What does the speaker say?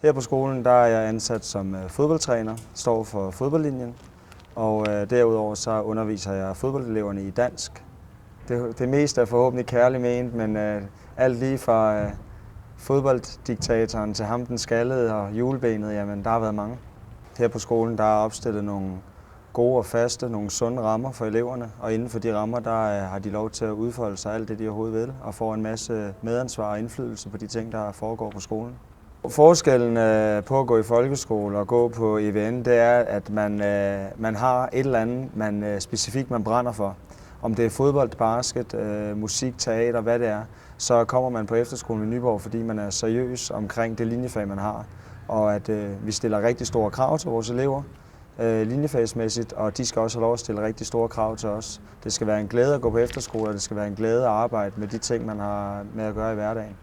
Her på skolen der er jeg ansat som fodboldtræner, står for fodboldlinjen, og derudover så underviser jeg fodboldeleverne i dansk. Det meste er forhåbentlig kærligt ment, men alt lige fra fodbolddiktatoren til ham den skaldede og julebenet, jamen der har været mange. Her på skolen der er opstillet nogle gode og faste, nogle sunde rammer for eleverne, og inden for de rammer der har de lov til at udfolde sig alt det, de overhovedet vil, og får en masse medansvar og indflydelse på de ting, der foregår på skolen. Forskellen på at gå i folkeskole og gå på EVN, det er, at man har et eller andet, specifikt man brænder for. Om det er fodbold, basket, musik, teater, hvad det er, så kommer man på efterskolen i Nyborg, fordi man er seriøs omkring det linjefag, man har. Og at vi stiller rigtig store krav til vores elever, linjefagsmæssigt, og de skal også have lov at stille rigtig store krav til os. Det skal være en glæde at gå på efterskole, og det skal være en glæde at arbejde med de ting, man har med at gøre i hverdagen.